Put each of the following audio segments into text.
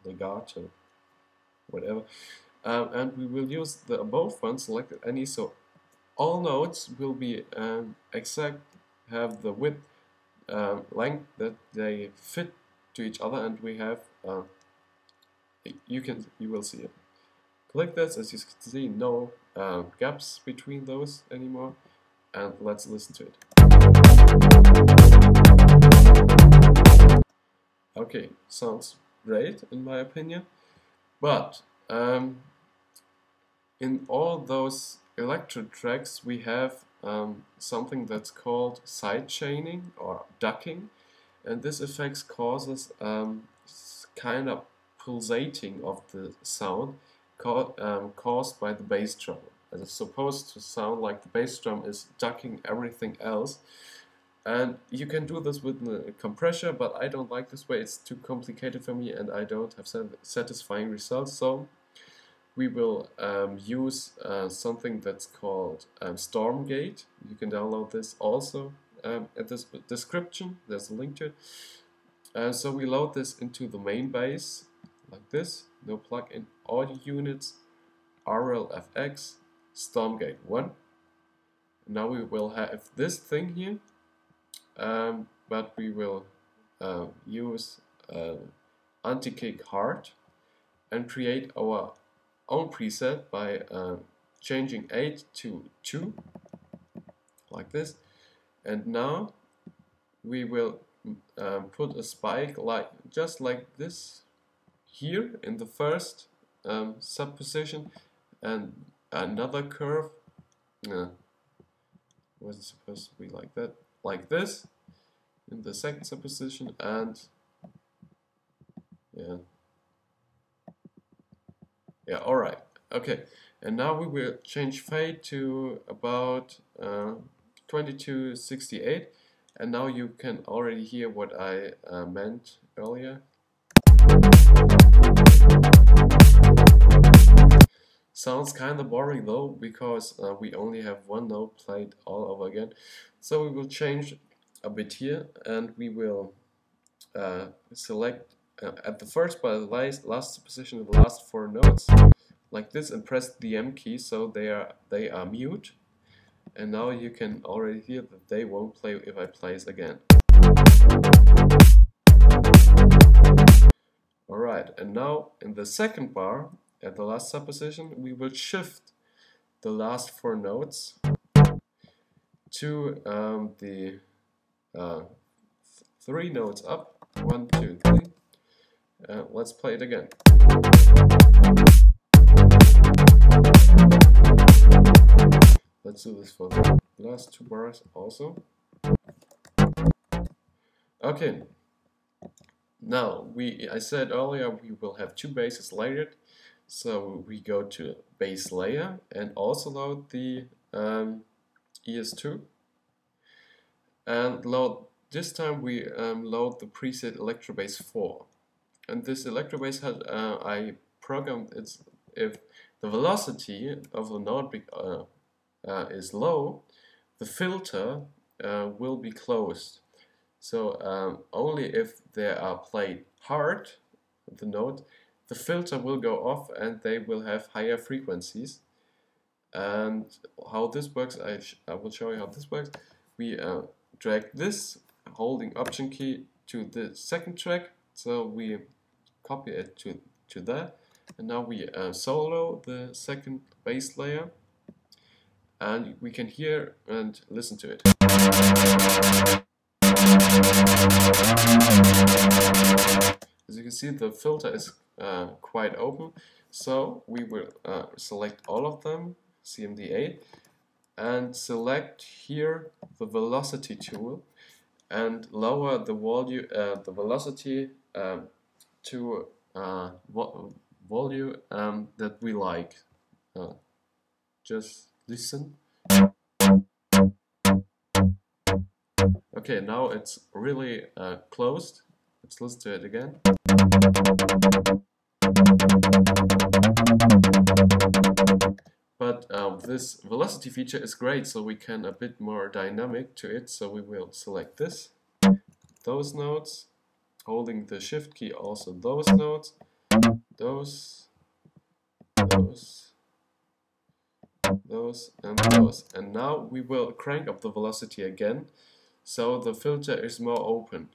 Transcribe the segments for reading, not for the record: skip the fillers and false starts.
legato, whatever. And we will use the above one, selected any, so all notes will be have the width, length that they fit to each other, and we have you will see it. Click this, as you can see, no gaps between those anymore, and let's listen to it. Okay, sounds great in my opinion, but in all those electro tracks we have something that's called side chaining or ducking, and this effect causes kind of pulsating of the sound caused by the bass drum. And it's supposed to sound like the bass drum is ducking everything else. And you can do this with the compressor, but I don't like this way. It's too complicated for me and I don't have satisfying results. So we will use something that's called StormGate. You can download this also at this description. There's a link to it. So we load this into the main bass like this. No plug-in audio units, RLFX, StormGate 1. Now we will have this thing here. But we will use anti-kick hard and create our own preset by changing 8 to 2 like this, and now we will put a spike just like this here in the first sub position, and another curve was it supposed to be like that, like this in the second subposition, and yeah, alright, okay, and now we will change fade to about 2268, and now you can already hear what I meant earlier. Sounds kind of boring though, because we only have one note played all over again. So we will change a bit here, and we will select at the first by the last position of the last 4 notes like this, and press the M key so they are mute. And now you can already hear that they won't play if I play it again. Alright, and now in the second bar at the last subposition we will shift the last 4 notes to the 3 notes up. 1, 2, 3. Let's play it again. Let's do this for the last 2 bars also. Okay. Now I said earlier we will have 2 basses layered, so we go to bass layer and also load the ES2, and this time we load the preset Electrobass 4, and this Electrobass has I programmed it if the velocity of the note is low, the filter will be closed. So only if they are played hard, the note, the filter will go off and they will have higher frequencies. And how this works, I will show you how this works. We drag this holding Option key to the second track, so we copy it to that, and now we solo the second bass layer, and we can hear and listen to it. As you can see, the filter is quite open, so we will select all of them, CMD8, and select here the velocity tool and lower the volume, the velocity to volume that we like. Just listen. Okay, now it's really closed. Let's listen to it again. But this velocity feature is great, so we can a bit more dynamic to it. So we will select this, those notes, holding the shift key also those notes, those, those, those, and those. And now we will crank up the velocity again, so the filter is more open.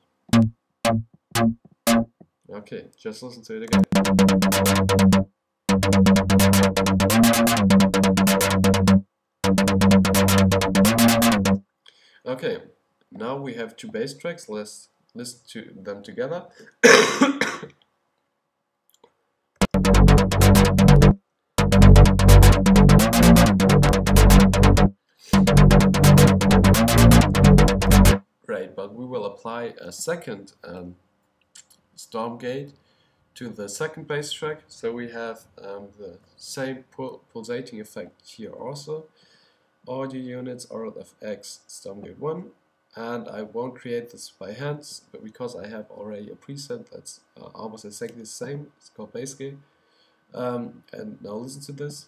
Okay, just listen to it again. Okay, now we have two bass tracks. Let's listen to them together. Right, but we will apply a second StormGate to the second bass track, so we have the same pulsating effect here also. Audio units, RLFX, StormGate 1, and I won't create this by hand, but because I have already a preset that's almost exactly the same. It's called BassGate. And now listen to this.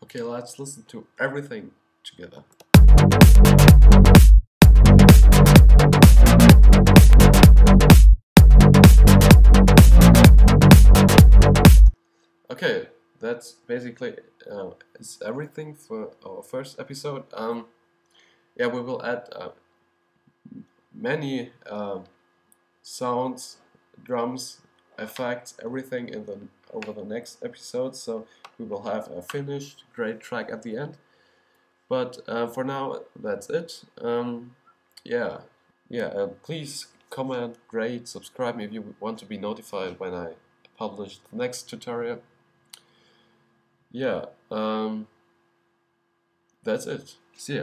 Okay, let's listen to everything together. Okay, that's basically is everything for our first episode. Yeah, we will add many sounds, drums, effects, everything over the next episode. So we will have a finished great track at the end. But for now, that's it. Please comment, rate, subscribe me if you want to be notified when I publish the next tutorial. Yeah, that's it. See ya.